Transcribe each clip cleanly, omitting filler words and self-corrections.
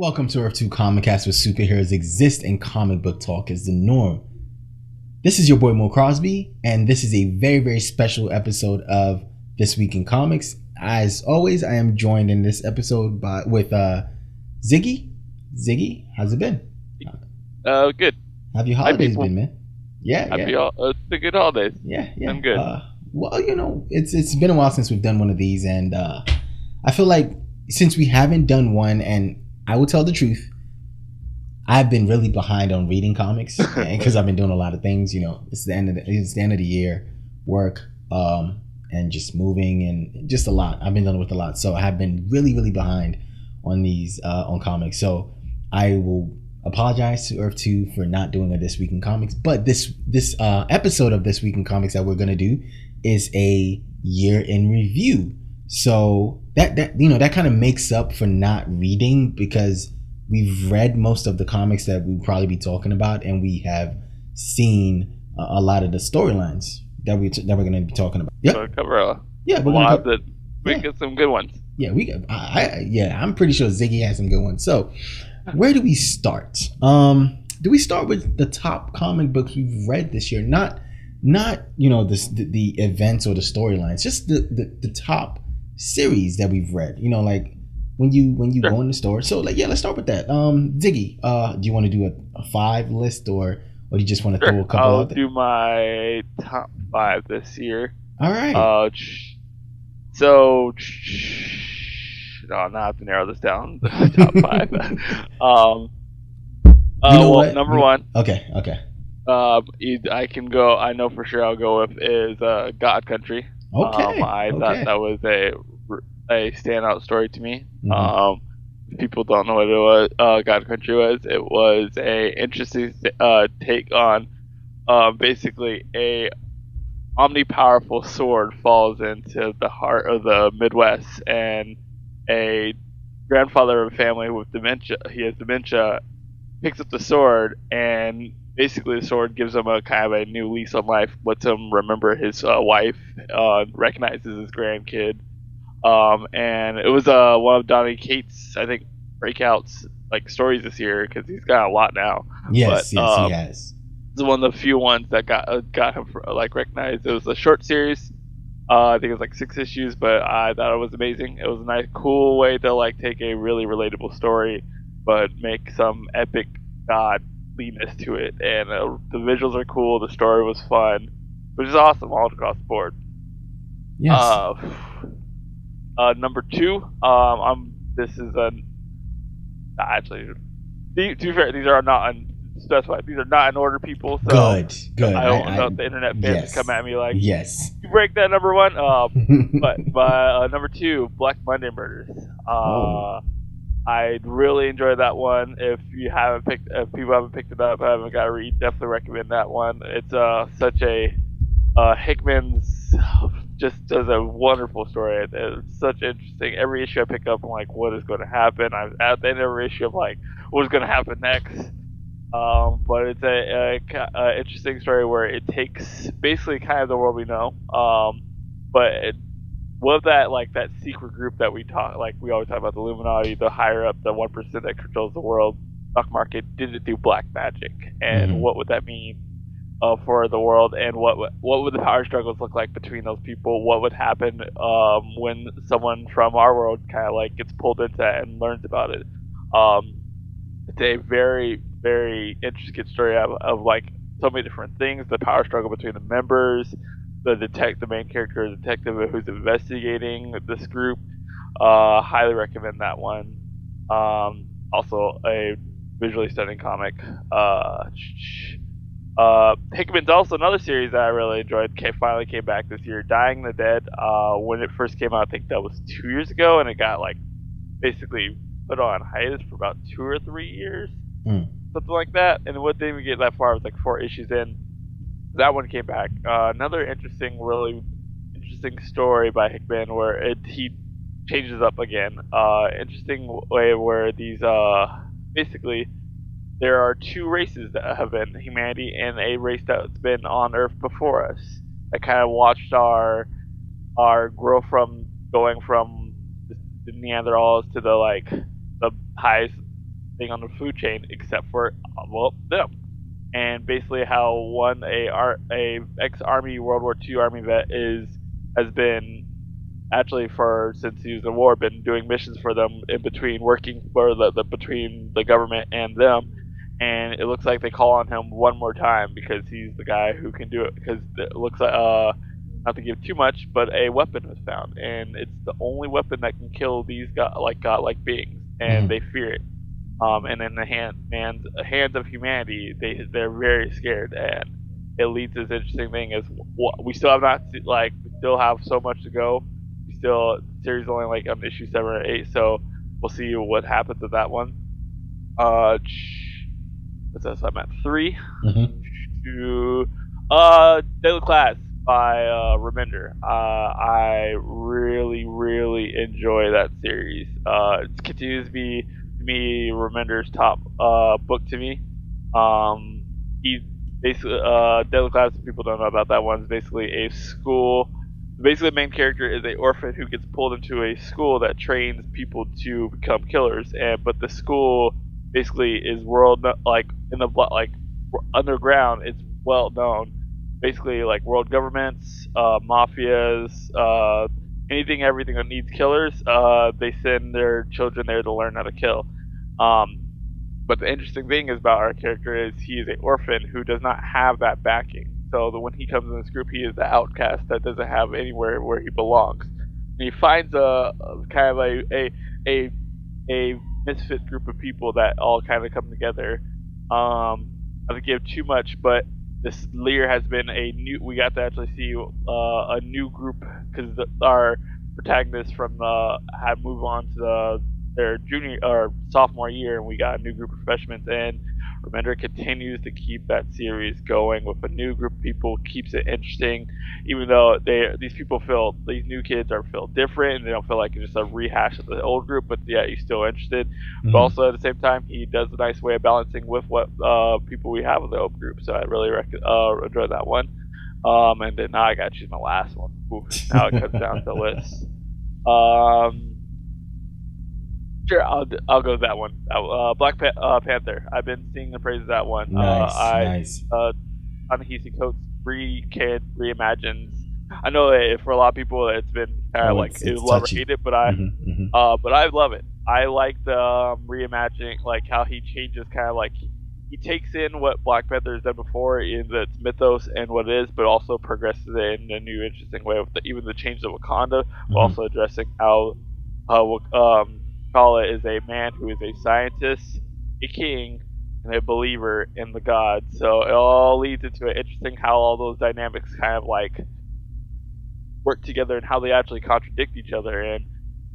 Welcome to Earth 2 Comic Cast, where superheroes exist and comic book talk is the norm. This is your boy Mo Crosby, and this is a very, very special episode of This Week in Comics. As always, I am joined in this episode with Ziggy. Ziggy, how's it been? Good. Have your holidays been, man? Yeah. It's been good holidays. Yeah. I'm good. Well, it's been a while since we've done one of these, and I feel like since we haven't done one, and I will tell the truth, I've been really behind on reading comics because I've been doing a lot of things. It's the end of the year, work, and just moving and just a lot. I've been dealing with a lot, so I have been really, really behind on these on comics. So I will apologize to Earth 2 for not doing a This Week in Comics, but this episode of This Week in Comics that we're gonna do is a year in review. So that kind of makes up for not reading, because we've read most of the comics that we'll probably be talking about, and we have seen a lot of the storylines that we're going to be talking about. We're going to get some good ones. Yeah, I'm pretty sure Ziggy has some good ones. So where do we start? Do we start with the top comic books we've read this year? Not the events or the storylines, just the top series that we've read. Like when you Sure. go in the store. So let's start with that. Ziggy, do you want to do a 5 list, or do you just want to throw a couple I'll out there? do my top 5 this year. All right. No, now I have to narrow this down. Top 5. What? Number one. Okay. I can go. I know for sure I'll go with is God Country. Okay. I thought that was a standout story to me. Mhm. If people don't know what it was, God Country was. It was a interesting take on basically a omnipowerful sword falls into the heart of the Midwest, and a grandfather of a family with dementia. He has dementia. Picks up the sword, and basically the sword gives him a kind of a new lease on life. Lets him remember his wife, recognizes his grandkid. And it was one of Donny Cates', I think, breakouts like stories this year, because he's got a lot now. Yes, he has. It's one of the few ones that got him recognized. It was a short series. I think it was like 6 issues, but I thought it was amazing. It was a nice, cool way to take a really relatable story, but make some epic godliness to it. And the visuals are cool. The story was fun, which is awesome all across the board. Yes. Number 2. This is actually. To be fair, these are not specified. These are not in order, people. So Good. I don't know if the internet fans come at me like, yes. you break that number 1. But number 2, Black Monday Murders. I really enjoyed that one. If people haven't picked it up, haven't got to read, definitely recommend that one. It's such a Hickman's just does a wonderful story. It's such interesting. Every issue I pick up, I'm like, what is going to happen? I'm at the end of every issue, I'm like, what is going to happen next? But it's a interesting story where it takes basically kind of the world we know, but what that secret group that we always talk about, the Illuminati, the higher up, the 1% that controls the world stock market, did it do black magic, and what would that mean for the world, and what would the power struggles look like between those people? What would happen when someone from our world kind of gets pulled into that and learns about it? It's a very, very interesting story of so many different things. The power struggle between the members, the main character, the detective who's investigating this group. Highly recommend that one. Also a visually stunning comic. Hickman's also another series that I really enjoyed. Finally came back this year. Dying the Dead. When it first came out, I think that was 2 years ago, and it got basically put on hiatus for about 2 or 3 years, something like that. And what didn't even get that far. It was 4 issues in. That one came back. Another really interesting story by Hickman where he changes up again. Interesting way where these basically there are 2 races that have been humanity and a race that's been on Earth before us. That kind of watched our grow from going from the Neanderthals to the highest thing on the food chain except for well them. And basically how one a ex army World War II army vet has been actually for since he was in war been doing missions for them in between working for the between the government and them, and it looks like they call on him one more time because he's the guy who can do it because it looks like not to give too much, but a weapon was found, and it's the only weapon that can kill these godlike beings, and they fear it. And in the hands of humanity, they're very scared, and it leads to this interesting thing: is we still have not we still have so much to go. We still the series is only like on issue 7 or 8, so we'll see what happens with that one. What's that? I'm at 3. To Daily Class by Reminder. I really enjoy that series. It continues to be me Remender's top book to me. He basically Daily Class. People don't know about that one. Is basically a school. Basically, the main character is an orphan who gets pulled into a school that trains people to become killers, but the school basically is in the underground. It's well known. Basically, like world governments, mafias, everything that needs killers, they send their children there to learn how to kill. But the interesting thing is about our character is he is an orphan who does not have that backing. So when he comes in this group, he is the outcast that doesn't have anywhere where he belongs. And he finds a kind of a misfit group of people that all kind of come together. I don't give too much, but this year has been we got to actually see a new group because our protagonists had moved on to their junior or sophomore year, and we got a new group of freshmen. And Remender continues to keep that series going with a new group of people, keeps it interesting, even though these new kids feel different and they don't feel like it's just a rehash of the old group, but yeah, you're still interested. But also at the same time, he does a nice way of balancing with what people we have in the old group. So I really enjoy that one. And then now I got to choose my last one. Ooh, now it comes down to the list. Sure, I'll go with that one. Black Panther. I've been singing the praises of that one. Nice. Ta-Nehisi Coates' reimagines. I know that for a lot of people it's been kind of it was love or hate it, but I love it. I like the reimagining, like how he changes, kind of like he takes in what Black Panther has done before in its mythos and what it is, but also progresses it in a new, interesting way with even the change of Wakanda, but also addressing how T'Challa is a man who is a scientist, a king, and a believer in the gods. So it all leads into it interesting how all those dynamics kind of work together and how they actually contradict each other. And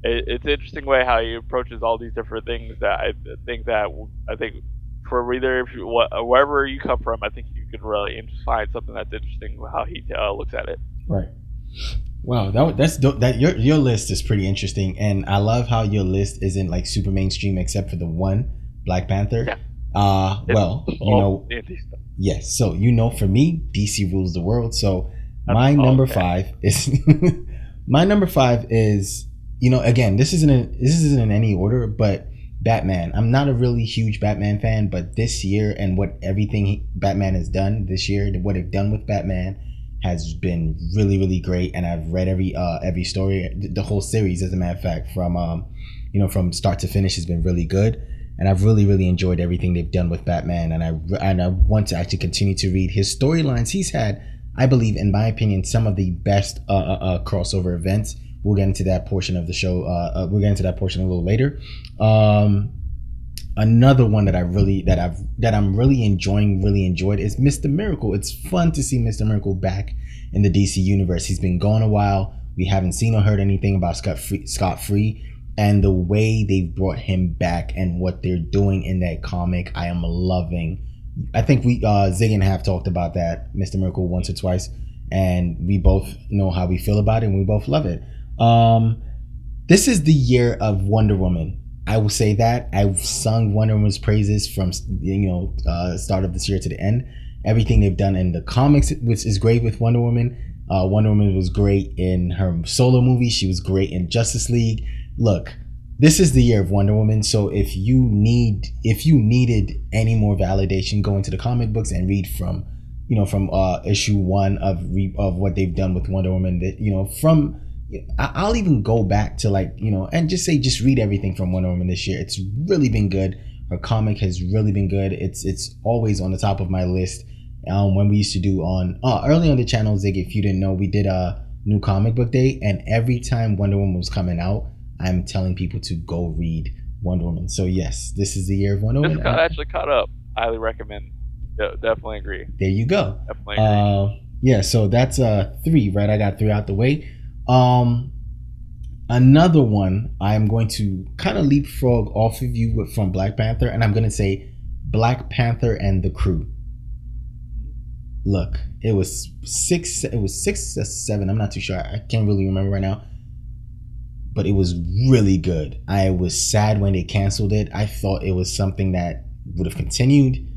it's an interesting way how he approaches all these different things that I think for wherever you come from, I think you can really find something that's interesting how he looks at it. Right. Wow, that's dope. Your list is pretty interesting, and I love how your list isn't super mainstream except for the one Black Panther. Yeah. Yes. So for me, DC rules the world. So my number 5 is my number 5 is again, this isn't in any order, but Batman. I'm not a really huge Batman fan, but this year and what everything Batman has done this year, what they've done with Batman has been really, really great. And I've read every story, the whole series, as a matter of fact, from start to finish has been really good. And I've really, really enjoyed everything they've done with Batman. And I want to actually continue to read his storylines. He's had, I believe, in my opinion, some of the best crossover events. We'll get into that portion of the show. We'll get into that portion a little later. Another one that I'm really enjoyed is Mr. Miracle. It's fun to see Mr. Miracle back in the DC universe. He's been gone a while. We haven't seen or heard anything about Scott Free, and the way they've brought him back and what they're doing in that comic, I am loving. I think we Zig and have talked about that Mr. Miracle once or twice, and we both know how we feel about it, and we both love it. This is the year of Wonder Woman. I will say that I've sung Wonder Woman's praises from start of this year to the end. Everything they've done in the comics, which is great with Wonder Woman. Wonder Woman was great in her solo movie. She was great in Justice League. Look, this is the year of Wonder Woman. So if you needed any more validation, go into the comic books and read from issue 1 of what they've done with Wonder Woman. That I'll even go back to and just read everything from Wonder Woman this year. It's really been good. Her comic has really been good. It's always on the top of my list. When we used to do early on the channel, Zig, if you didn't know, we did a new comic book day, and every time Wonder Woman was coming out, I'm telling people to go read Wonder Woman. So yes, this is the year of Wonder Woman. I actually caught up. Highly recommend. Definitely agree. There you go. Definitely agree. Yeah, so that's 3, right? I got 3 out the way. Another one, I'm going to kind of leapfrog off of you from Black Panther, and I'm going to say Black Panther and the Crew. Look, it was 6 or 7. I'm not too sure. I can't really remember right now. But it was really good. I was sad when they canceled it. I thought it was something that would have continued.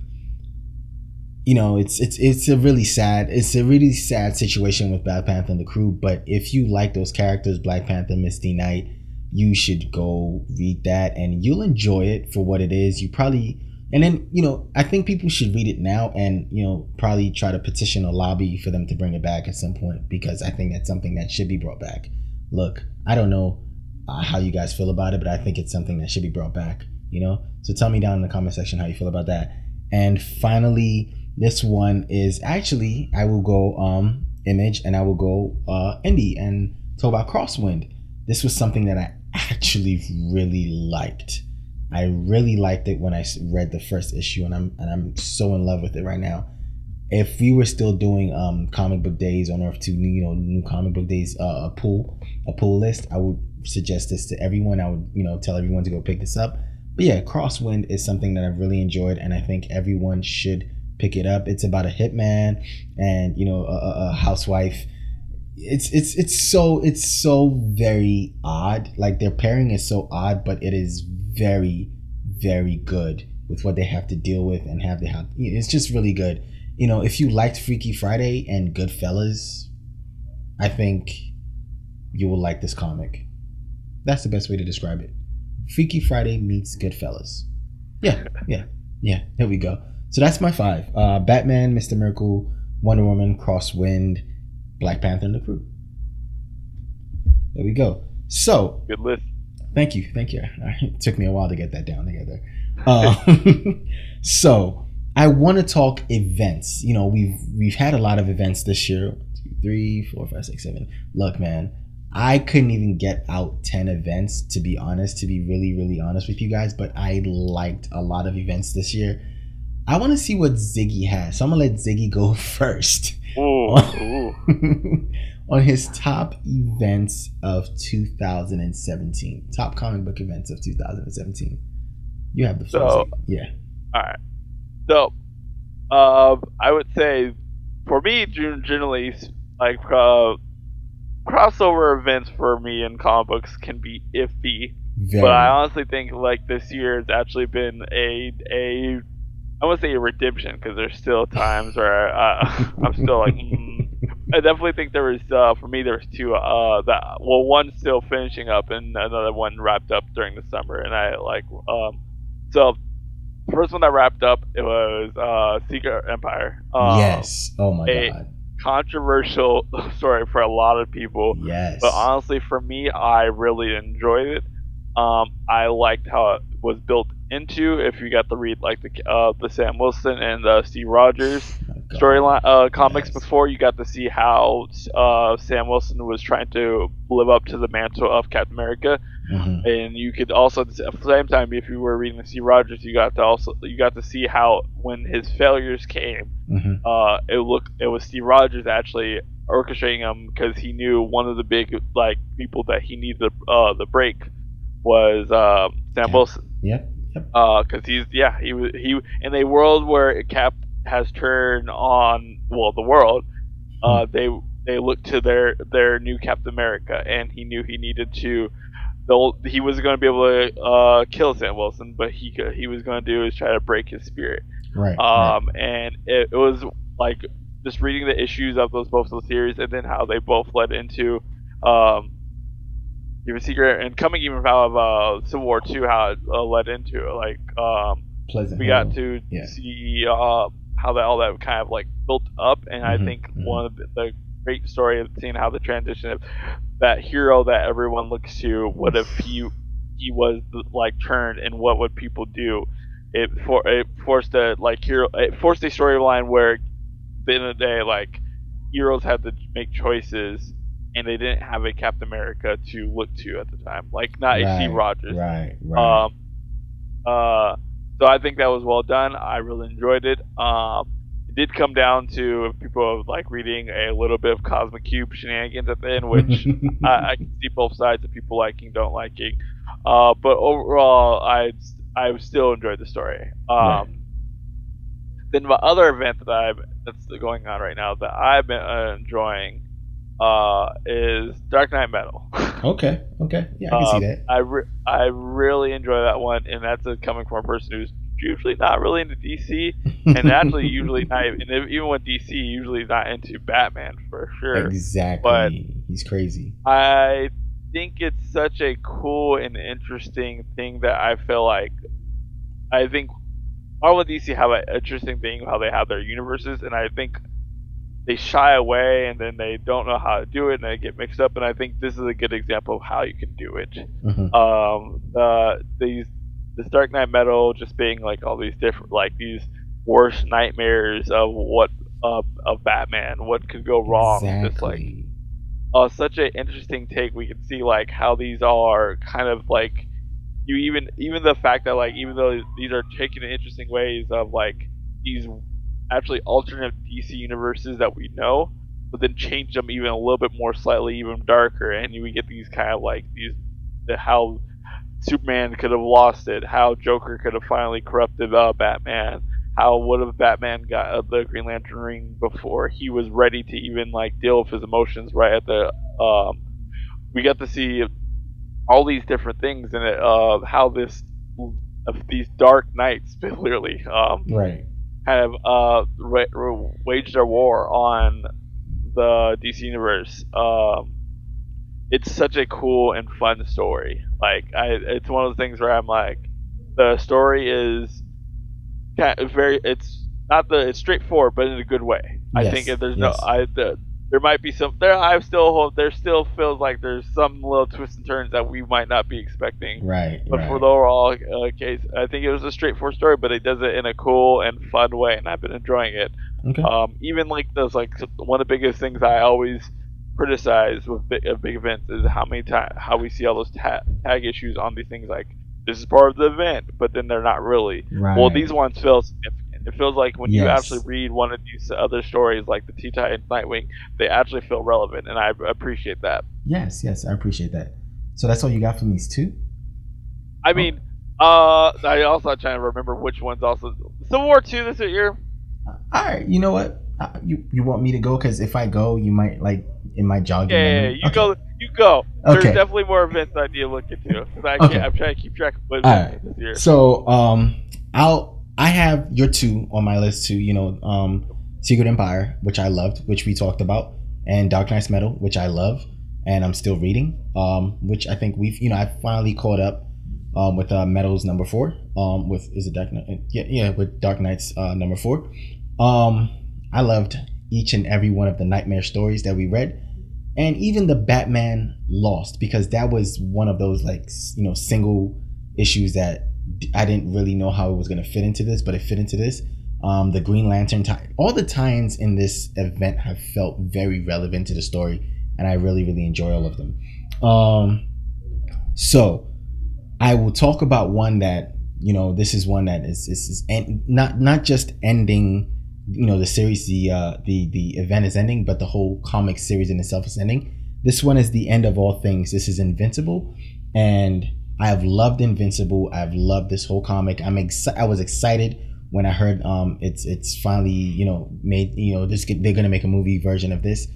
It's a really sad situation with Black Panther and the Crew. But if you like those characters, Black Panther, Misty Knight, you should go read that and you'll enjoy it for what it is. I think people should read it now and, probably try to petition or lobby for them to bring it back at some point, because I think that's something that should be brought back. Look, I don't know how you guys feel about it, but I think it's something that should be brought back, So tell me down in the comment section how you feel about that. And finally, this one is actually, I will go Image and I will go Indie and talk about Crosswind. This was something that I actually really liked. I really liked it when I read the first issue, and I'm so in love with it right now. If we were still doing comic book days on Earth 2, new comic book days, a pool list, I would suggest this to everyone. I would tell everyone to go pick this up. But yeah, Crosswind is something that I've really enjoyed, and I think everyone should pick it up. It's about a hitman and a housewife. It's so very odd. Like, their pairing is so odd, but it is very, very good with what they have to deal with and it's just really good. If you liked Freaky Friday and Goodfellas, I think you will like this comic. That's the best way to describe it. Freaky Friday meets Goodfellas. Yeah. There we go. So that's my 5. Batman, Mr. Miracle, Wonder Woman, Crosswind, Black Panther, and the Crew. There we go. So good list. Thank you. It took me a while to get that down together. So I want to talk events. We've had a lot of events this year. 1, 2, 3, 4, 5, 6, 7. Look, man, I couldn't even get out 10 events, to be really, really honest with you guys. But I liked a lot of events this year. I want to see what Ziggy has. So I'm going to let Ziggy go first. Ooh. On his top events of 2017. Top comic book events of 2017. You have the floor. Yeah. All right. So, I would say, for me, generally, like, crossover events for me in comic books can be iffy. But I honestly think, like, this year has actually been I wouldn't say a redemption, because there's still times where I'm still like, I definitely think there was, for me, there was 2, one still finishing up and another one wrapped up during the summer, and I like, so the first one that wrapped up, it was Secret Empire. Yes. Oh my God. Controversial story for a lot of people. Yes. But honestly, for me, I really enjoyed it. I liked how it was built into. If you got to read like the Sam Wilson and the Steve Rogers storyline comics before, you got to see how Sam Wilson was trying to live up to the mantle of Captain America. Mm-hmm. And you could also, at the same time, if you were reading the Steve Rogers, you got to see how when his failures came, it was Steve Rogers actually orchestrating them, because he knew one of the big people that he needed the break was Sam Wilson. Yep. Because he in a world where Cap has turned on the world, they looked to their new Captain America, and he knew he needed to. He was going to be able to kill Sam Wilson, but he was going to do is try to break his spirit. Right. And it was like just reading the issues of both of those series, and then how they both led into Keep a secret, and coming even out of Civil War II, how it led into it. Like Pleasant we got Hill. to Yeah. see how that all that kind of like built up, and I think one of the great story of seeing how the transition of that hero that everyone looks to, what if he was like turned, and what would people do? It forced a like hero, it forced a storyline where at the end of the day, like heroes had to make choices, and they didn't have a Captain America to look to at the time, like not a Steve Right. Rogers. Right. Right. Um, so I think that was well done. I really enjoyed it. It did come down to people like reading a little bit of Cosmic Cube shenanigans at the end, which I can see both sides of people liking, don't liking. But overall, I still enjoyed the story. Right. Then my other event that's going on right now that I've been enjoying is Dark Knight Metal. Okay. Okay. Yeah, I can see that. I really enjoy that one, and that's coming from a person who's usually not really into DC, and actually usually not even with DC, usually not into Batman for sure. Exactly. But he's crazy. I think it's such a cool and interesting thing that I think Marvel and DC have an interesting thing how they have their universes, and I think they shy away and then they don't know how to do it and they get mixed up. And I think this is a good example of how you can do it. This Dark Knight Metal just being like all these different, like these worst nightmares of what of Batman, what could go wrong. Exactly. Just like such an interesting take. We can see like how these all are kind of like you even the fact that like even though these are taken in interesting ways of like these actually alternate DC universes that we know, but then change them even a little bit more slightly, even darker, and we get these kind of like how Superman could have lost it, how Joker could have finally corrupted Batman, how would have Batman got the Green Lantern ring before he was ready to even like deal with his emotions right at the we got to see all these different things in it of how these dark nights literally right. kind of waged their war on the DC universe. It's such a cool and fun story. Like it's one of those things where I'm like, the story is kind of it's straightforward, but in a good way. I think if there's there might be some there. I still hope there still feels like there's some little twists and turns that we might not be expecting. Right. But for the overall case, I think it was a straightforward story, but it does it in a cool and fun way, and I've been enjoying it. Okay. Even like those like one of the biggest things I always criticize with big events is how we see all those tag issues on these things like this is part of the event, but then they're not really. Right. Well, these ones feel significant. It feels like when you actually read one of these other stories, like the Teen Titans Nightwing, they actually feel relevant, and I appreciate that. Yes, I appreciate that. So that's all you got from these two? I mean, I also trying to remember which ones also. Civil War II this year. All right, you know what? You want me to go? Because if I go, you might like it might jog your memory. You go. You go. There's Okay. definitely more events I need to look into. I'm trying to keep track of what events this year. So I have your two on my list too. Secret Empire, which I loved, which we talked about, and Dark Knight's Metal, which I love, and I'm still reading. Which I think I finally caught up with Metal's number 4. With is it Dark Knight? Yeah, with Dark Knight's number 4. I loved each and every one of the nightmare stories that we read, and even the Batman Lost, because that was one of those like single issues that I didn't really know how it was going to fit into this, but it fit into this. The Green Lantern all the tie-ins in this event have felt very relevant to the story, and I really enjoy all of them. So I will talk about one that this is one that is not just ending. The series, the event is ending, but the whole comic series in itself is ending. This one is the end of all things. This is Invincible, and I have loved Invincible. I've loved this whole comic. I was excited when I heard it's finally made. They're gonna make a movie version of this.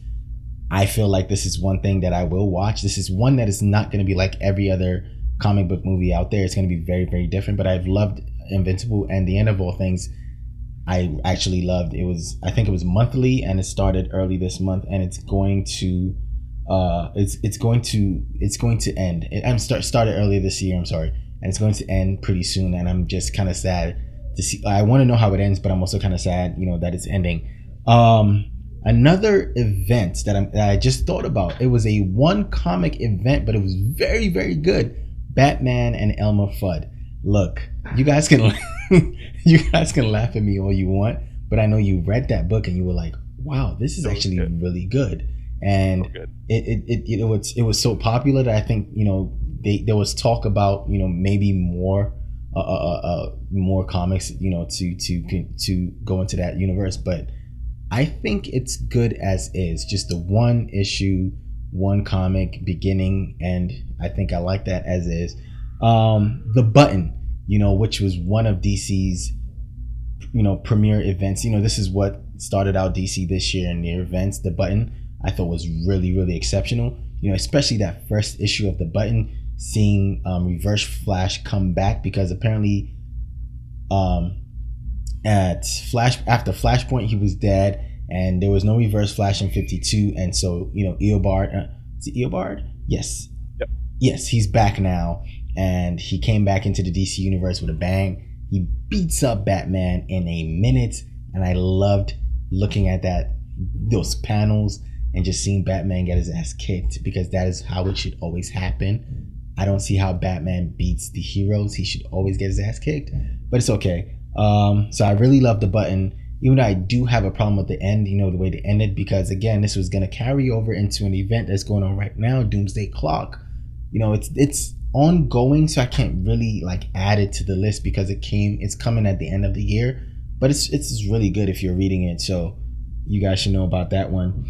I feel like this is one thing that I will watch. This is one that is not gonna be like every other comic book movie out there. It's gonna be very different. But I've loved Invincible, and the end of all things I actually loved. I think it was monthly, and it started early this month, and it's going to It's going to end. Started earlier this year. I'm sorry, and it's going to end pretty soon. And I'm just kind of sad to see. I want to know how it ends, but I'm also kind of sad, that it's ending. Another event that I just thought about. It was a one comic event, but it was very, very good. Batman and Elmer Fudd. Look, you guys can laugh at me all you want, but I know you read that book and you were like, "Wow, this is actually good. Really good." And it was so popular that I think there was talk about maybe more comics to go into that universe, but I think it's good as is, just the one issue, one comic beginning, and I think I like that as is. The Button, which was one of DC's premier events. This is what started out DC this year in their events. The Button I thought was really, really exceptional. Especially that first issue of The Button, seeing Reverse Flash come back, because apparently after Flashpoint he was dead and there was no Reverse Flash in 52, and so Eobard, is it Eobard? Yes. Yep. Yes, he's back now, and he came back into the DC universe with a bang. He beats up Batman in a minute, and I loved looking at those panels and just seeing Batman get his ass kicked, because that is how it should always happen. I don't see how Batman beats the heroes. He should always get his ass kicked, but it's okay. So I really love The Button, even though I do have a problem with the end, the way they ended, because again, this was going to carry over into an event that's going on right now, Doomsday Clock. It's ongoing, so I can't really add it to the list because it's coming at the end of the year, but it's really good if you're reading it, so you guys should know about that one.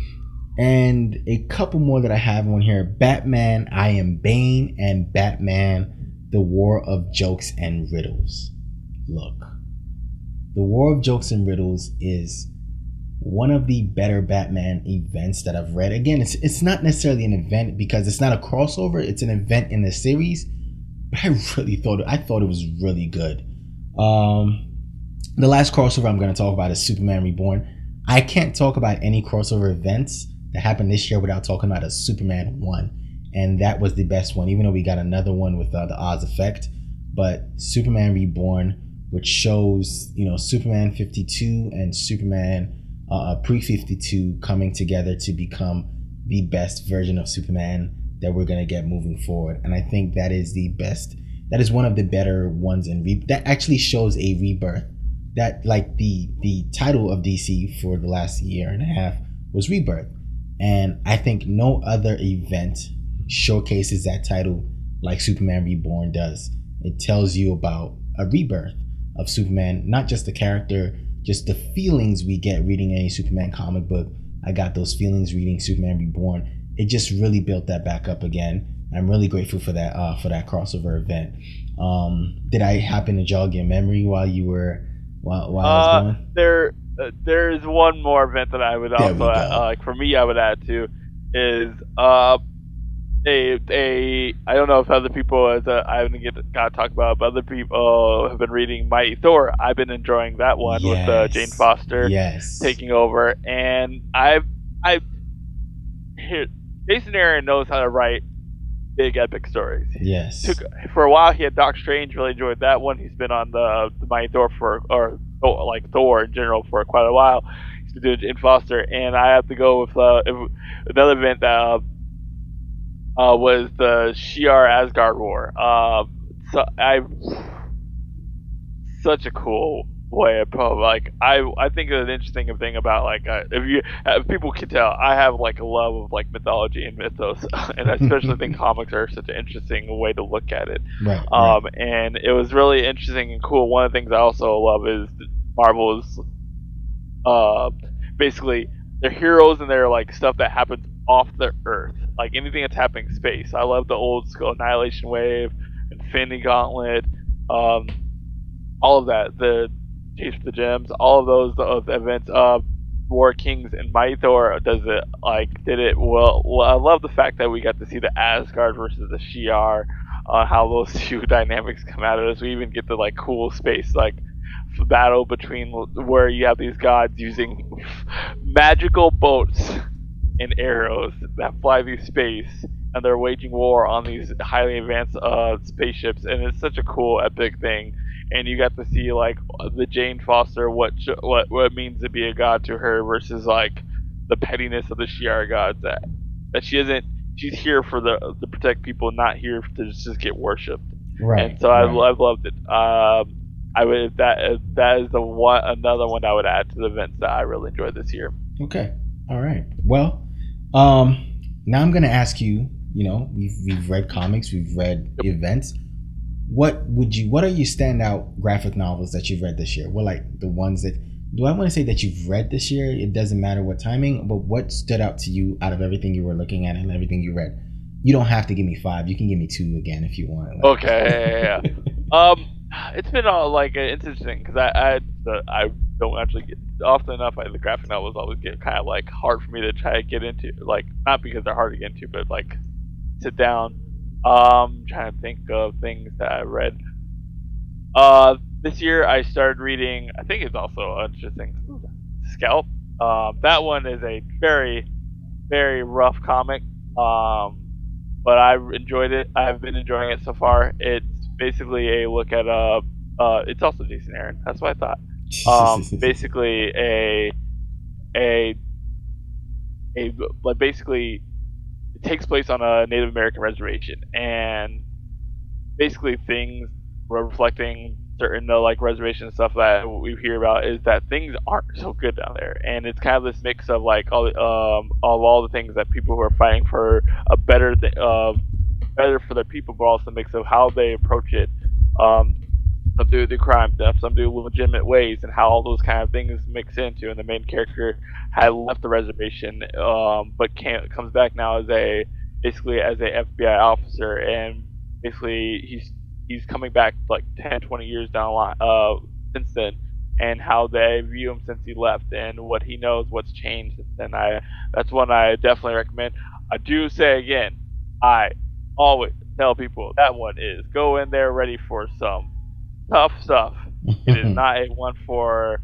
And a couple more that I have on here: Batman, I Am Bane, and Batman, The War of Jokes and Riddles. Look, The War of Jokes and Riddles is one of the better Batman events that I've read. Again, it's not necessarily an event because it's not a crossover, it's an event in the series, but I thought it was really good. The last crossover I'm going to talk about is Superman Reborn. I can't talk about any crossover events that happened this year without talking about a Superman 1, and that was the best one, even though we got another one with the Oz Effect. But Superman Reborn, which shows Superman 52 and Superman pre-52 coming together to become the best version of Superman that we're going to get moving forward. And I think that is the best, that is one of the better ones that actually shows a rebirth. That the title of DC for the last year and a half was Rebirth, and I think no other event showcases that title like Superman Reborn does. It tells you about a rebirth of Superman, not just the character, just the feelings we get reading any Superman comic book. I got those feelings reading Superman Reborn. It just really built that back up again. I'm really grateful for that crossover event. Did I happen to jog your memory while you were while I was going? There's one more event that I would also add, for me I would add to is I don't know if other people I haven't got to talk about it, but other people have been reading Mighty Thor. I've been enjoying that one with Jane Foster taking over, and Jason Aaron knows how to write big epic stories. Yes. For a while he had Doc Strange, really enjoyed that one. He's been on the Mighty Thor Thor in general for quite a while. He's been doing Jane Foster, and I have to go with another event that was the Shi'ar Asgard War. Such a cool way of I think an interesting thing about if people can tell, I have a love of mythology and mythos, and I especially think comics are such an interesting way to look at it. Right. And it was really interesting and cool. One of the things I also love is Marvel's basically their heroes and their stuff that happens off the Earth, anything that's happening in space. I love the old school Annihilation Wave, Infinity Gauntlet, all of that, the Chase for the Gems, all of those events. War Kings and Mighty Thor did it well. I love the fact that we got to see the Asgard versus the Shi'ar, how those two dynamics come out of this. We even get the cool space battle between where you have these gods using magical boats and arrows that fly through space, and they're waging war on these highly advanced spaceships, and it's such a cool, epic thing. And you got to see like the Jane Foster, what it means to be a god to her versus like the pettiness of the Shi'ar gods that she isn't. She's here for the to protect people, not here to just get worshipped. Right. And so I've loved it. I would that is the one another one I would add to the events that I really enjoyed this year. Okay. All right. Well, now I'm gonna ask you. You know, we've read comics, we've read events. What are your standout graphic novels that you've read this year? What, like, the ones that, do I want to say that you've read this year? It doesn't matter what timing, but what stood out to you out of everything you were looking at and everything you read? You don't have to give me 5. You can give me 2 again if you want. Like, okay. It's been like it's interesting because I don't actually get often enough. The graphic novels always get kind of like hard for me to try to get into. Like, not because they're hard to get into, but like sit down. Trying to think of things that I read. This year I started reading. I think it's also interesting. Scalp. That one is a very, very rough comic. But I enjoyed it. I've been enjoying it so far. It's basically a look at it's also Jason Aaron. That's what I thought. Basically like basically. It takes place on a Native American reservation, and basically things reflecting certain like reservation stuff that we hear about is that things aren't so good down there, and it's kind of this mix of like all the things that people who are fighting for a better for their people, but also a mix of how they approach it. Some do crime stuff, some do legitimate ways, and how all those kind of things mix into. And the main character had left the reservation, but comes back now as basically as a FBI officer, and basically he's coming back like 10, 20 years down the line since then, and how they view him since he left, and what he knows, what's changed. And that's one I definitely recommend. I do say again, I always tell people that one is go in there ready for some tough stuff. It is not a one for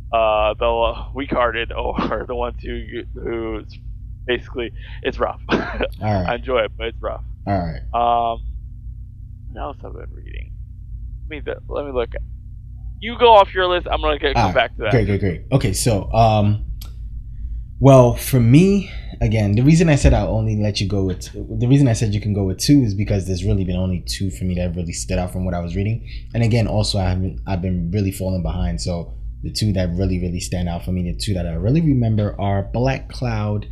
the weak-hearted or the ones who's basically it's rough. All right. I enjoy it, but it's rough. All right. What else have I been reading? Let me look. You go off your list. I'm gonna come back to that. Great. Okay, so well, for me, again, the reason I said I'll only let you go with the reason I said you can go with 2 is because there's really been only 2 for me that really stood out from what I was reading. And again, also I've been really falling behind. So the 2 that really stand out for me, the 2 that I really remember are Black Cloud,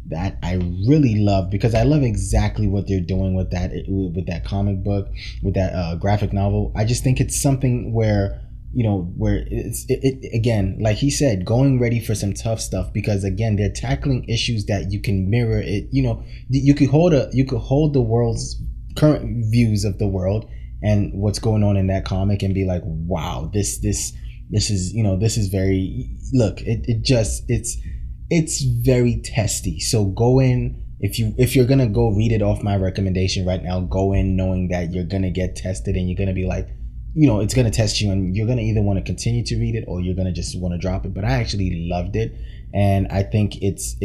that I really love because I love exactly what they're doing with that comic book, with that graphic novel. I just think it's something where, you know, where it again, like he said, going ready for some tough stuff, because again, they're tackling issues that you can mirror it. You know, you could hold the world's current views of the world and what's going on in that comic and be like, wow, this is, you know, this is very, look, it's very testy. So go in, if you're gonna go read it off my recommendation right now, go in knowing that you're gonna get tested and you're gonna be like, you know, it's going to test you, and you're going to either want to continue to read it or you're going to just want to drop it. But I actually loved it, and I think it's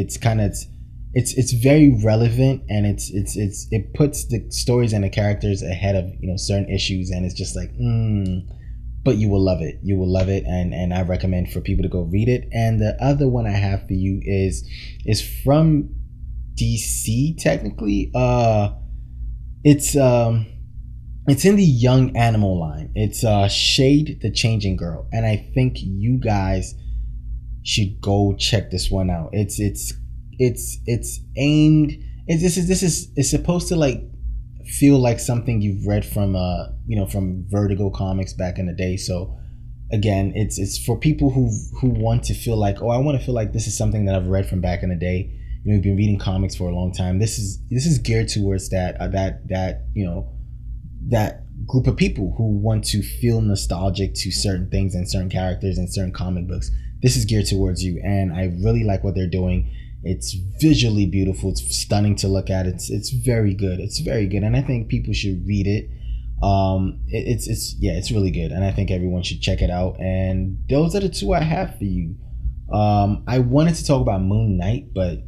very relevant, and it puts the stories and the characters ahead of, you know, certain issues, and it's just like, but you will love it. You will love it, and I recommend for people to go read it. And the other one I have for you is from DC technically. It's in the Young Animal line. It's Shade the Changing Girl, and I think you guys should go check this one out. It's aimed. It's supposed to like feel like something you've read from from Vertigo Comics back in the day. So again, it's for people who want to feel like, oh, I want to feel like this is something that I've read from back in the day. You know, you've been reading comics for a long time. This is geared towards that group of people who want to feel nostalgic to certain things and certain characters and certain comic books. This is geared towards you, and I really like what they're doing. It's visually beautiful. It's stunning to look at. It's very good. It's very good, and I think people should read it. It's really good, and I think everyone should check it out. And those are the 2 I have for you. I wanted to talk about Moon Knight, but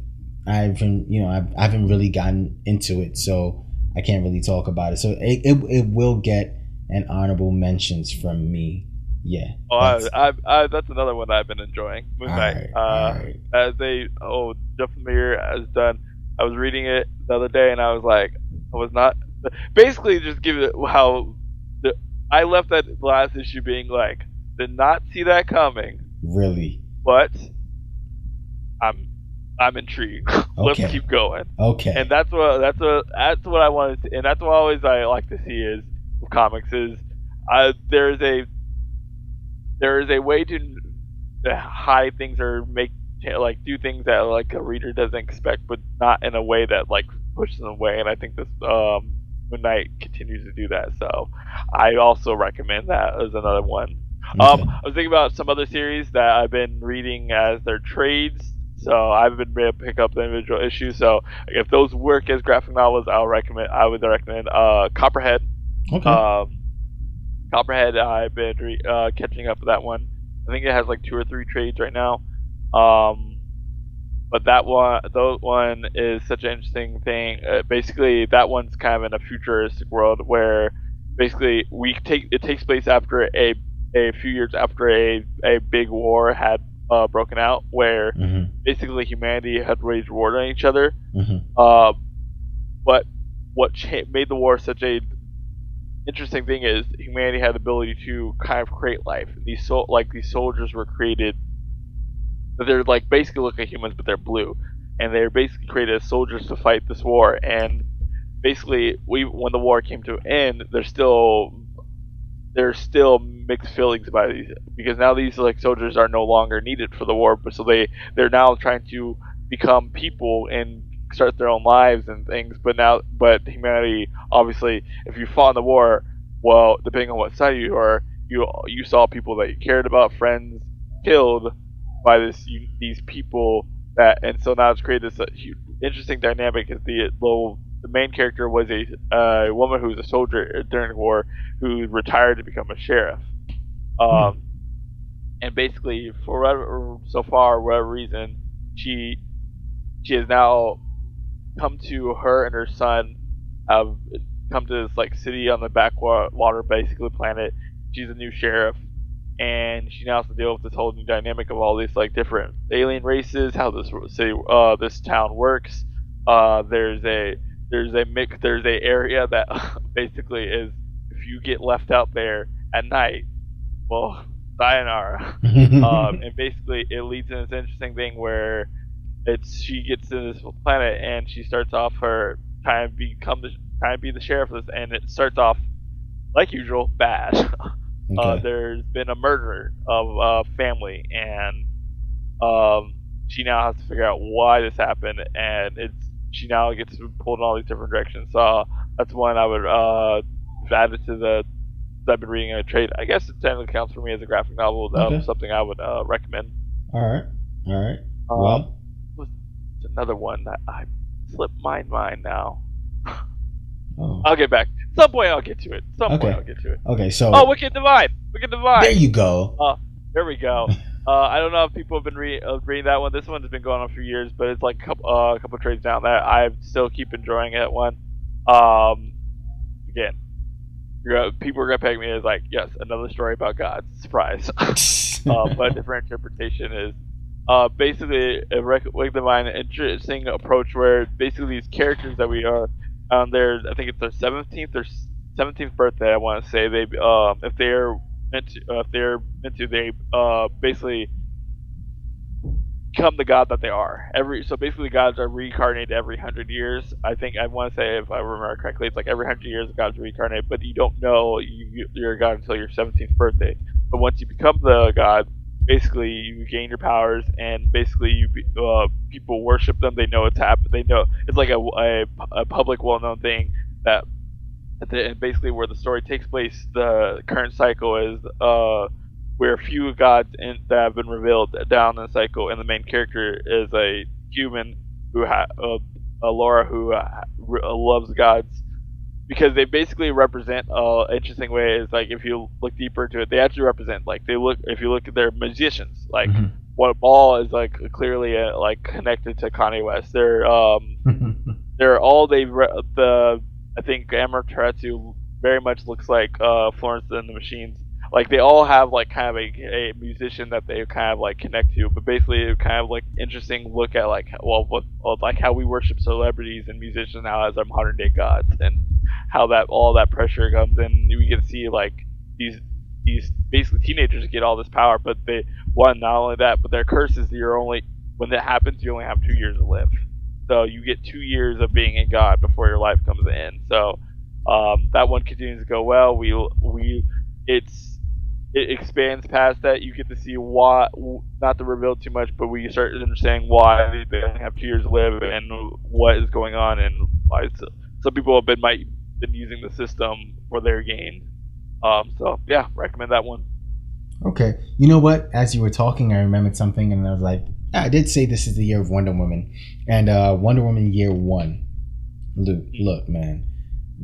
I haven't really gotten into it, so I can't really talk about it. So it will get an honorable mentions from me. Yeah, Oh, that's that's another one that I've been enjoying. Moon all Knight. right. All right. As they Jeff Lemire has done. I was reading it the other day and I was like, I was not basically just give it how the I left that last issue being like, did not see that coming, Really? but I'm I'm intrigued. Let's Okay. keep going. And Okay. that's what I want to see, and that's what always I like to see is with comics is uh, there is a there is a way to hide things or make like do things that like a reader doesn't expect, but not in a way that like pushes them away. And I think this Moon Knight continues to do that. So I also recommend that as another one. Okay. I was thinking about some other series that I've been reading as their trades. So I've been able to pick up the individual issues. So if those work as graphic novels, I would recommend Copperhead. Okay. Um, Copperhead, I've been catching up with that one. I think it has like 2 or 3 trades right now. Um, but that one is such an interesting thing. Basically, that one's kind of in a futuristic world where basically it takes place after a few years after a big war had broken out, where Mhm. basically humanity had waged war on each other. Mhm. Uh, but what made the war such a interesting thing is humanity had the ability to kind of create life. These soldiers were created. They're like basically look like humans, but they're blue, and they're basically created as soldiers to fight this war. And basically, when the war came to an end, there's still mixed feelings about these because now these like soldiers are no longer needed for the war, but so they're now trying to become people and start their own lives and things. But humanity obviously, if you fought in the war, well, depending on what side you are, you saw people that you cared about, friends killed by these people that, and so now it's created this huge, interesting dynamic. Is the main character was a woman who was a soldier during the war who retired to become a sheriff. Hmm. Um, and basically, whatever reason, she she has now come to her and her son have come to this like city on the backwater basically planet. She's a new sheriff, and she now has to deal with this whole new dynamic of all these like different alien races, how this town works. There's a area that basically is if you get left out there at night, well, sayonara. And basically it leads to this interesting thing where she gets to this planet and she starts off her trying to be the sheriff of this, and it starts off like usual bad. Okay. There's been a murder of a family, and she now has to figure out why this happened, and she now gets pulled in all these different directions. So that's one I would add it to the I've been reading a trade. I guess it technically counts for me as a graphic novel. Okay. Something I would recommend. All right. All right. Um, Well. what's another one that I slipped my mind now. Oh. I'll get back. Some point I'll get to it. Some point Okay. I'll get to it. Okay. So Oh, Wicked Divine. Wicked Divine. there you go. There we go. I don't know if people have been reading that one. This one has been going on for years, but it's like a couple trades down that I still keep enjoying it. One, again, people are gonna peg me as like, yes, another story about God. Surprise. But a different interpretation is basically Wicked Divine, an interesting approach where basically these characters that we are on I think it's their 17th birthday. I want to say if they're meant to, they basically become the god that they are. So basically, gods are reincarnated every 100 years. I think I want to say, if I remember correctly, it's like every 100 years the gods reincarnate, but you don't know you're a god until your 17th birthday. But once you become the god, basically you gain your powers, and basically people worship them. They know it's happened. They know it's like a public, well-known thing that. And basically, where the story takes place, the current cycle is where a few gods that have been revealed down in the cycle, and the main character is a human Laura, who loves gods because they basically represent interesting ways. Like if you look deeper into it, they actually represent if you look at their musicians. Like Mhm. what Ball is like clearly like connected to Kanye West. They're all the I think Amaterasu very much looks like Florence and the Machines. Like they all have like kind of a musician that they kind of like connect to, but basically it kind of like interesting look at like like how we worship celebrities and musicians now as our modern day gods, and how that all that pressure comes in. We can see like these these basically teenagers get all this power, but they one not only that, but their curse is you're only when that happens you only have 2 years to live. So you get 2 years of being a god before your life comes in. So that one continues to go well. It expands past that. You get to see why, not to reveal too much, but we start understanding why they only have 2 years to live and what is going on and why some people have been using the system for their gain. So yeah, recommend that one. Okay. You know what? As you were talking, I remembered something, and I was like, I did say this is the year of Wonder Woman, and Wonder Woman Year One. Look, man,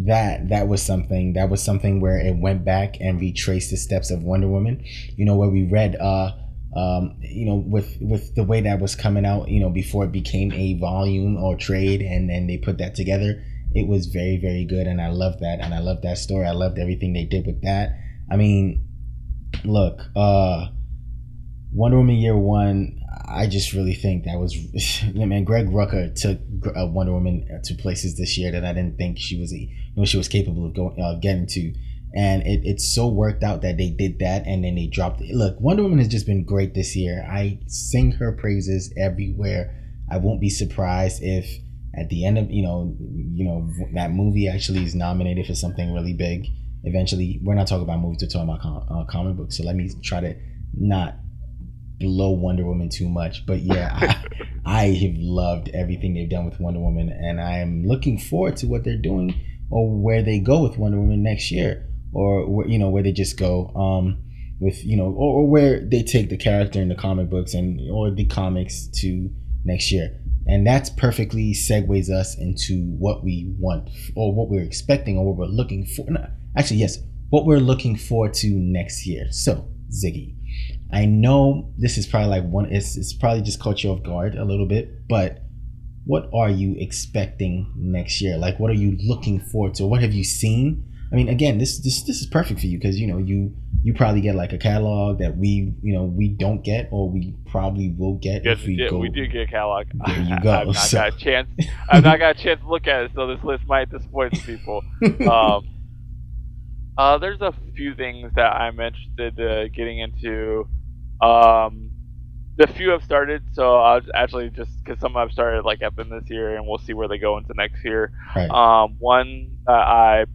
that was something. That was something where it went back and retraced the steps of Wonder Woman. You know, where we read, with the way that was coming out, before it became a volume or trade, and then they put that together. It was very, very good, and I loved that, and I loved that story. I loved everything they did with that. I mean, look, Wonder Woman Year One. I just really think that was, man. Greg Rucka took Wonder Woman to places this year that I didn't think she was capable of getting to, and it's so worked out that they did that, and then they dropped it. Look, Wonder Woman has just been great this year. I sing her praises everywhere. I won't be surprised if at the end of that movie actually is nominated for something really big. Eventually, we're not talking about movies, we're talking about comic books. So let me try to not blow Wonder Woman too much, but yeah, I have loved everything they've done with Wonder Woman, and I am looking forward to what they're doing or where they go with Wonder Woman next year, or where they just go with or where they take the character in the comic books or the comics to next year. And that's perfectly segues us into what we want or what we're expecting or what we're looking for. No, actually, yes, what we're looking forward to next year. So, Ziggy, I know this is probably it's probably just caught you off guard a little bit, but what are you expecting next year? Like, what are you looking forward to? What have you seen? I mean, again, this is perfect for you because you probably get like a catalog that we don't get, or we probably will get if we go. We do get a catalog. There you go. I've not got a chance to look at it, so this list might disappoint some people. There's a few things that I'm interested getting into. The few have started, so I'll actually just because some I've started like up in this year, and we'll see where they go into next year. Right. One I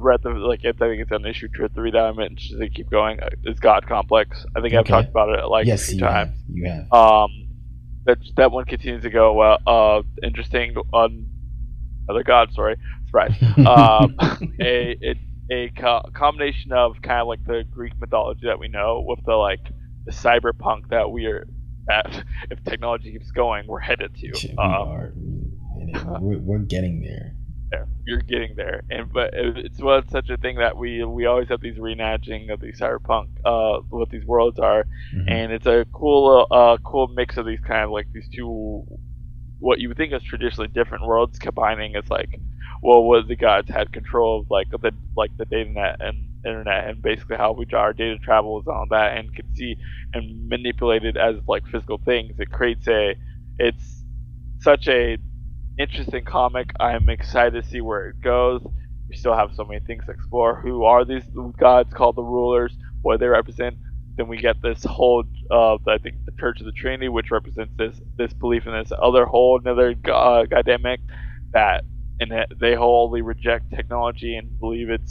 read I think it's on issue 2 or 3 that I'm interested to keep going. Is God Complex. I think I've talked about it a few times. You have. That one continues to go well. Interesting on another God story. Surprise. A combination of kind of like the Greek mythology that we know with the cyberpunk that if technology keeps going, we're headed to. We're getting there. Yeah, you're getting there, but it's such a thing that we always have these reimagining of these cyberpunk, what these worlds are, and it's a cool mix of these kind of like these two, what you would think is traditionally different worlds combining. It's like, well, what the gods had control of the data net and internet, and basically how our data travels on that, and can see and manipulate it as like physical things. It creates it's such a interesting comic. I'm excited to see where it goes. We still have so many things to explore. Who are these gods called the rulers? What they represent? Then we get this whole, I think, the Church of the Trinity, which represents this belief in this another dynamic that, and they wholly reject technology and believe it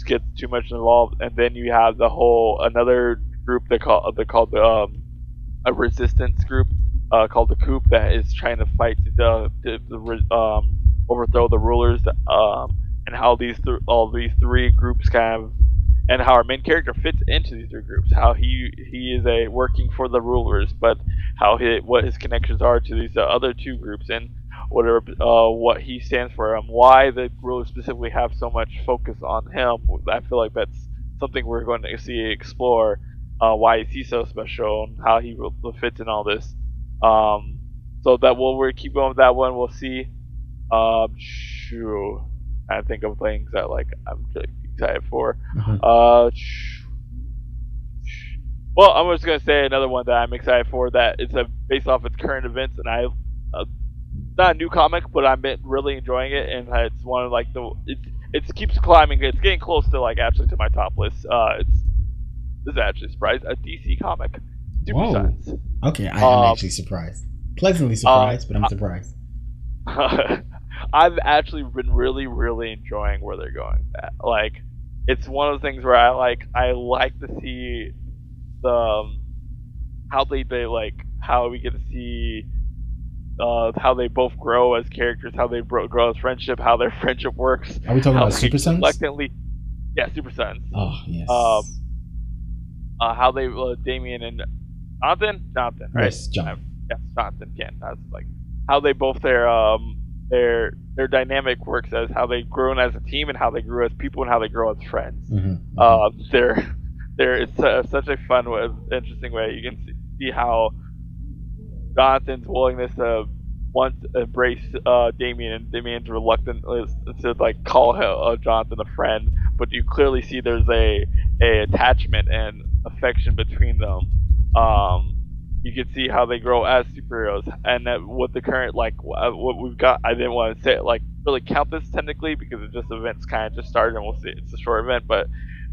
gets too much involved. And then you have another group they call a resistance group called the Coup that is trying to fight to overthrow the rulers, and how all these three groups kind of, and how our main character fits into these three groups. How he is working for the rulers, but what his connections are to these other two groups, and what he stands for, and why the rulers specifically have so much focus on him. I feel like that's something we're going to see explore. why is he so special and how he fits in all this. So that we'll keep going with that one. We'll see. Shoo. I think of things that like I'm really excited for. Well, I'm just gonna say another one that I'm excited for. That it's based off its current events, and not a new comic, but I've been really enjoying it, and it's one of like it keeps climbing. It's getting close to like actually to my top list. This is actually a surprise. A DC comic, Super Sons. Okay, I'm actually surprised. Pleasantly surprised, but I'm surprised. I've actually been really, really enjoying where they're going. Like, it's one of the things where I like to see the how they like how we get to see how they both grow as characters, how they grow as friendship, how their friendship works. Are we talking about Super Sons? Yeah, Super Sons. Oh yes. How they Damian and Jonathan, right? Yes, John. Yes, Jonathan. That's like how they both their dynamic works as how they've grown as a team and how they grew as people and how they grow as friends. It's such a fun, interesting way. You can see how Jonathan's willingness to embrace Damian and Damian's reluctance to like call Jonathan a friend, but you clearly see there's a attachment and affection between them. You can see how they grow as superheroes, and that with the current what we've got. I didn't want to say really count this technically because it just events kind of just started, and we'll see. It's a short event, but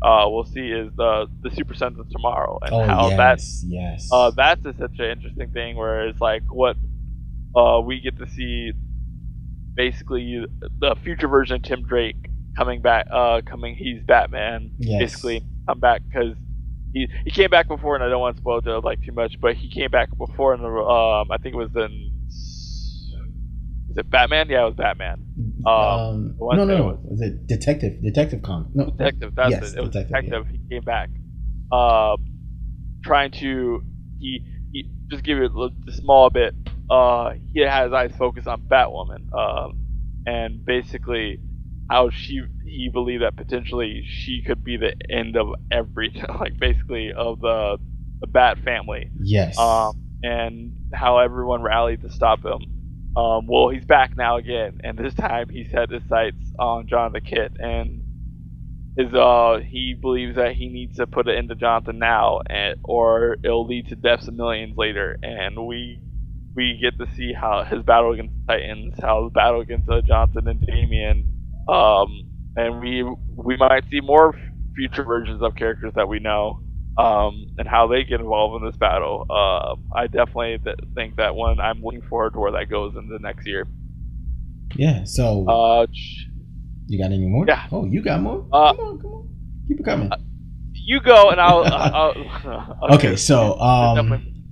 we'll see is the Super Sons of Tomorrow and how that's such an interesting thing where it's like what we get to see basically the future version of Tim Drake coming back. He's Batman. Yes. Basically come back because. He came back before, and I don't want to spoil it like too much, but he came back before in the I think it was is it Batman? Yeah, it was Batman. No. Was it Detective comic? No, Detective. That's it. It was Detective. Yeah. He came back, trying to he just give you a small bit. He had his eyes focused on Batwoman, and basically how he believed that potentially she could be the end of everything, like basically of the Bat family. Yes. And how everyone rallied to stop him. Well, he's back now again, and this time he set his sights on Jonathan Kent, and he believes that he needs to put it into Jonathan now, or it'll lead to deaths of millions later. And we get to see how his battle against the Titans, how his battle against Jonathan and Damian. And we might see more future versions of characters that we know, and how they get involved in this battle. I definitely think that one. I'm looking forward to where that goes in the next year. Yeah. So. You got any more? Yeah. Oh, you got more? Come on. Keep it coming. You go, and I'll okay. So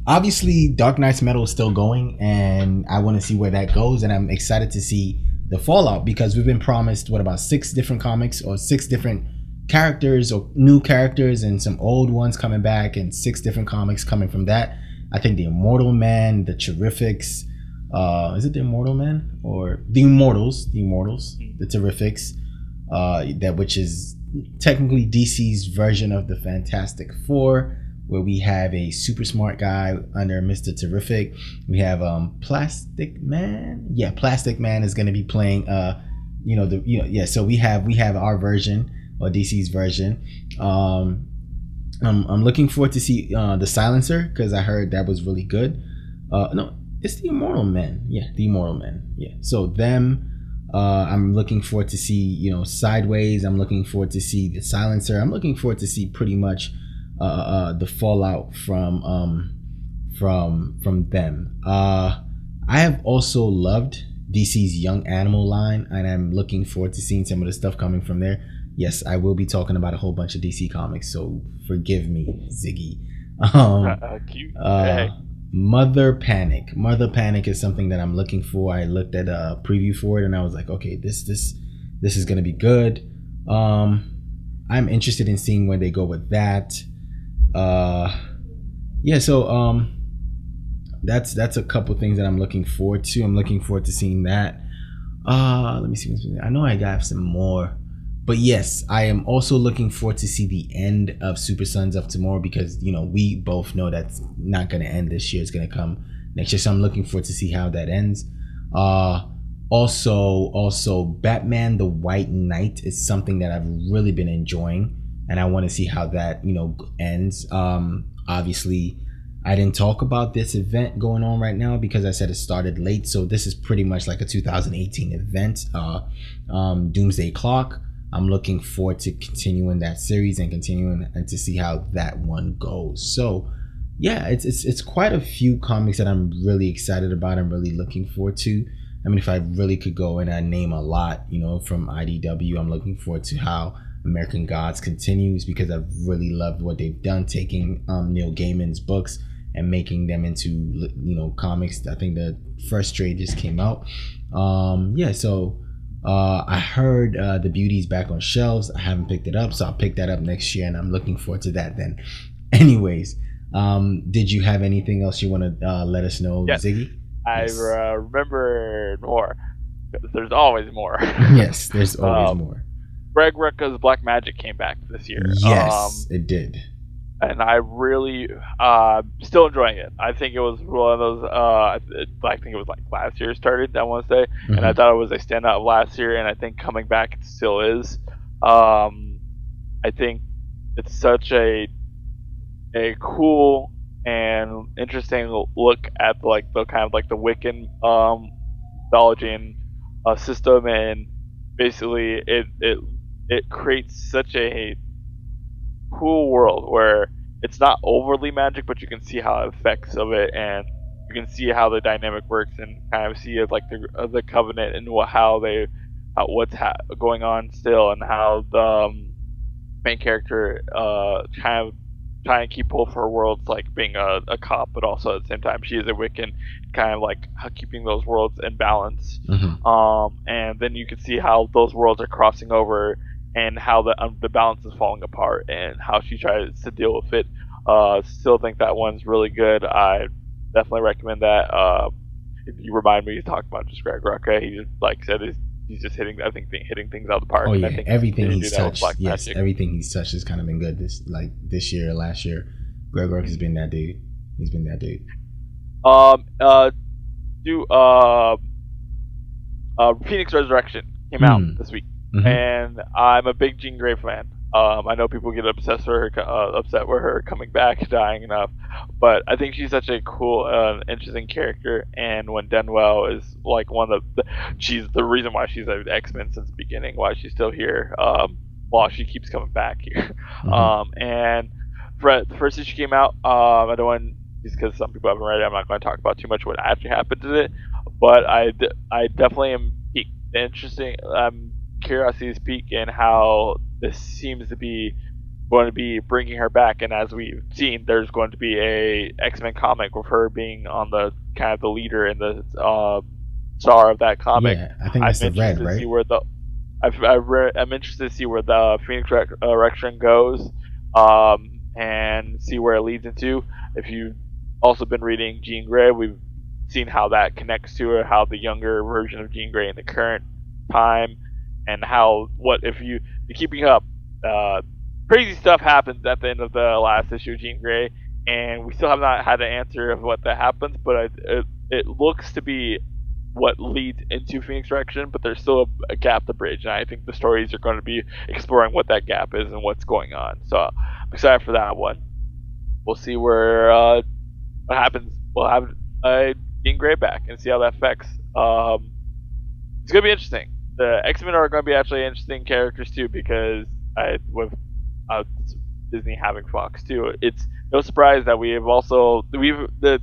obviously, Dark Knight's Metal is still going, and I want to see where that goes, and I'm excited to see the fallout because we've been promised about 6 different comics or 6 different characters or new characters and some old ones coming back and 6 different comics coming from that. I think the Immortal Man, the Terrifics, is it the Immortal Man or the Immortals, the Terrifics, which is technically DC's version of the Fantastic Four, where we have a super smart guy under Mr. Terrific. We have Plastic Man. Yeah, Plastic Man is going to be playing so we have our version or DC's version. I'm looking forward to see the Silencer because I heard that was really good. No, it's the Immortal Men. Yeah, the Immortal Men. Yeah. So them I'm looking forward to see, Sideways. I'm looking forward to see the Silencer. I'm looking forward to see pretty much the fallout from them. I have also loved DC's Young Animal line, and I'm looking forward to seeing some of the stuff coming from there. Yes, I will be talking about a whole bunch of DC comics, so forgive me, Ziggy. Cute. Mother Panic is something that I'm looking for. I looked at a preview for it, and I was like, okay, this is gonna be good. I'm interested in seeing where they go with that. So that's a couple things that I'm looking forward to. I'm looking forward to seeing that. Let me see. I know I got some more, But yes, I am also looking forward to see the end of Super Sons of Tomorrow, because we both know that's not going to end this year. It's going to come next year. So I'm looking forward to see how that ends. Also, Batman the White Knight is something that I've really been enjoying, and I want to see how that ends. Obviously, I didn't talk about this event going on right now because I said it started late. So this is pretty much like a 2018 event. Doomsday Clock. I'm looking forward to continuing that series and continuing and to see how that one goes. So yeah, it's quite a few comics that I'm really excited about. I'm really looking forward to. I mean, if I really could go and I name a lot, from IDW, I'm looking forward to how American Gods continues, because I've really loved what they've done, taking Neil Gaiman's books and making them into comics. I think the first trade just came out. So I heard The Beauty's back on shelves. I haven't picked it up, so I'll pick that up next year, and I'm looking forward to that then. Anyways, did you have anything else you want to let us know, yes. Ziggy? Yes. I remember more. There's always more. Yes, there's always more. Greg Rucka's Black Magic came back this year. Yes, it did. And I really still enjoying it. I think it was one of those. I think it was like last year started, I want to say, and I thought it was a standout of last year, and I think coming back it still is. I think it's such a cool and interesting look at the kind of like the Wiccan mythology and system, and basically it creates such a cool world where it's not overly magic, but you can see how it affects of it, and you can see how the dynamic works, and kind of see it like the Covenant and what's going on still, and how the main character kind of trying to keep pull for her worlds, like being a cop, but also at the same time she is a Wiccan, kind of like keeping those worlds in balance. And then you can see how those worlds are crossing over, and how the balance is falling apart, and how she tries to deal with it. Still think that one's really good. I definitely recommend that. If you remind me to talk about just Greg Rucka, he just he's just hitting things out of the park. Oh yeah, I think everything he's touched. Yes, everything he's touched has kind of been good. This year, last year, Greg Rucka has been that dude. He's been that dude. Phoenix Resurrection came out this week. And I'm a big Jean Grey fan. I know people get upset with her coming back, dying enough, but I think she's such a cool, interesting character. And when done well, is like she's the reason why she's an X-Men since the beginning, why she's still here, while she keeps coming back here. And the first issue came out. I don't want, just because some people haven't read it, I'm not going to talk about too much what actually happened to it, but I definitely am interesting. Curiosity is peak in how this seems to be going to be bringing her back, and as we've seen, there's going to be a X-Men comic with her being on the kind of the leader and the star of that comic. Yeah, I think it's the red, right? I'm interested to see where the Phoenix Resurrection goes, and see where it leads into. If you've also been reading Jean Grey, we've seen how that connects to her, how the younger version of Jean Grey in the current time, and how if you're keeping up, crazy stuff happens at the end of the last issue of Jean Grey, and we still have not had an answer of what that happens, but it looks to be what leads into Phoenix Resurrection, but there's still a gap to bridge, and I think the stories are going to be exploring what that gap is and what's going on. So I'm excited for that one. We'll see where what happens. We'll have Jean Grey back and see how that affects. It's going to be interesting. The X-Men are going to be actually interesting characters too, because with Disney having Fox too, it's no surprise that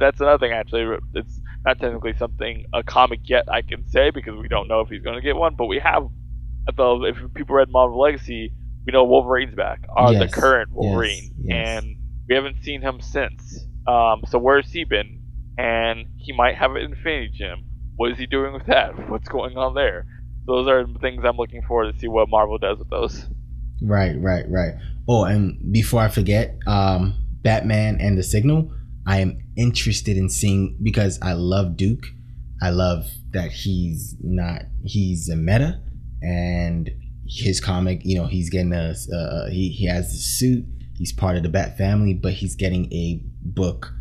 that's another thing actually. It's not technically a comic yet, I can say, because we don't know if he's going to get one, but we have. If people read Marvel Legacy, we know Wolverine's back, the current Wolverine, and we haven't seen him since. So where's he been? And he might have an Infinity Gem. What is he doing with that? What's going on there? Those are things I'm looking forward to see what Marvel does with those. Right. Oh, and before I forget, Batman and the Signal, I am interested in seeing, because I love Duke. I love that he's a meta, and his comic, you know, he's getting he has the suit, he's part of the Bat family, but he's getting a book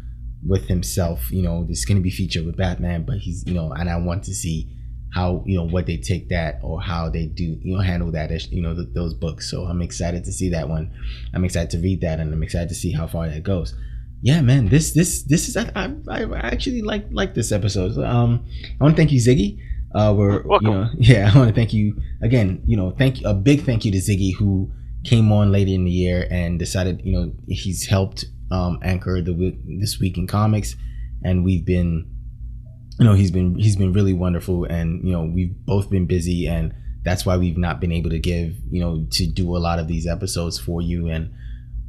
with himself, you know, this is going to be featured with Batman, but he's, you know, and I want to see how, you know, what they take that or how they do, you know, handle that as, you know, those books. So I'm excited to see that one. I'm excited to read that, and I'm excited to see how far that goes. Yeah, man, this is I actually like this episode. I want to thank you, Ziggy. We're welcome. You know, yeah, I want to thank you again. You know, a big thank you to Ziggy, who came on later in the year and decided, you know, he's helped anchor this week in comics, and we've been, you know, he's been really wonderful, and you know, we've both been busy, and that's why we've not been able to do a lot of these episodes for you.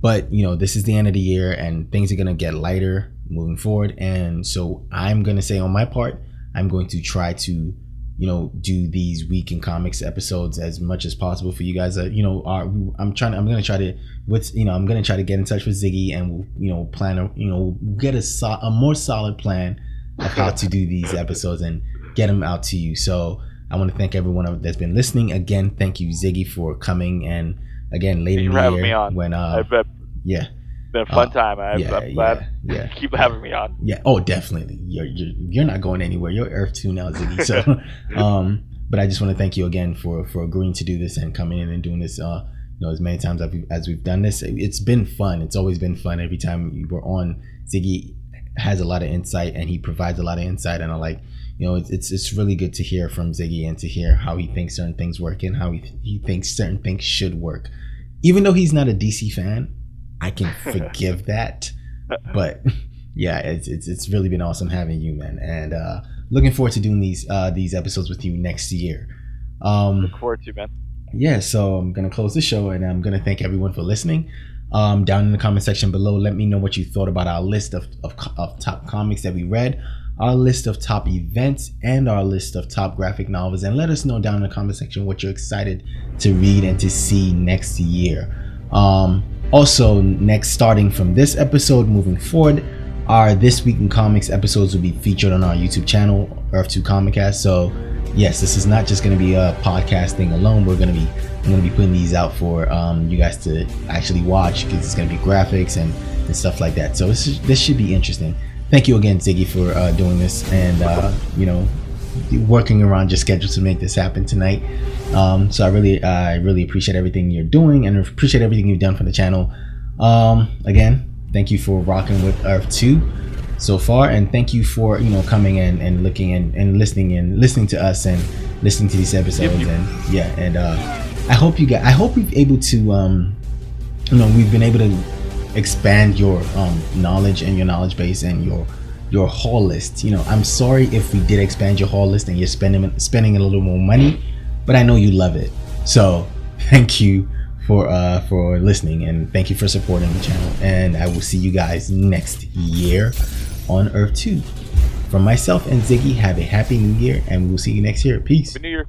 But you know, this is the end of the year, and things are gonna get lighter moving forward, and so I'm gonna say on my part, I'm going to try to, you know, do these week in comics episodes as much as possible for you guys. You know, I'm gonna try to get in touch with Ziggy, and we'll, you know, get a more solid plan of how to do these episodes and get them out to you. So I want to thank everyone that's been listening. Again, thank you, Ziggy, for coming, and again, later in the year me on. When yeah, it's been a fun time. I'm glad. Keep having me on. Yeah. Oh, definitely. You're not going anywhere. You're Earth 2 now, Ziggy. So, but I just want to thank you again for agreeing to do this and coming in and doing this. You know, as many times as we've done this, it's been fun. It's always been fun. Every time we're on, Ziggy has a lot of insight, and he provides a lot of insight, and I like, you know, it's really good to hear from Ziggy and to hear how he thinks certain things work and how he thinks certain things should work. Even though he's not a DC fan, I can forgive that. But yeah, it's really been awesome having you, man, and looking forward to doing these episodes with you next year. Look forward to, man. Yeah, so I'm gonna close the show, and I'm gonna thank everyone for listening. Down in the comment section below, let me know what you thought about our list of top comics that we read, our list of top events, and our list of top graphic novels, and let us know down in the comment section what you're excited to read and to see next year. Also, starting from this episode moving forward, our This Week in Comics episodes will be featured on our YouTube channel, Earth 2 Comic Cast. So yes, this is not just going to be a podcast thing alone. I'm going to be putting these out for you guys to actually watch, because it's going to be graphics and stuff like that. So this should be interesting. Thank you again, Ziggy, for doing this, and you know, working around your schedule to make this happen tonight. So I really appreciate everything you're doing, and appreciate everything you've done for the channel. Again, thank you for rocking with Earth 2 so far, and thank you for, you know, coming and looking and listening to us and listening to these episodes. Yep. And yeah, and I hope we've able to you know, we've been able to expand your knowledge and your knowledge base and your haul list. You know, I'm sorry if we did expand your haul list and you're spending a little more money, but I know you love it. So thank you for listening, and thank you for supporting the channel, and I will see you guys next year on Earth 2. From myself and Ziggy, have a happy new year, and we'll see you next year. Peace. Happy New Year.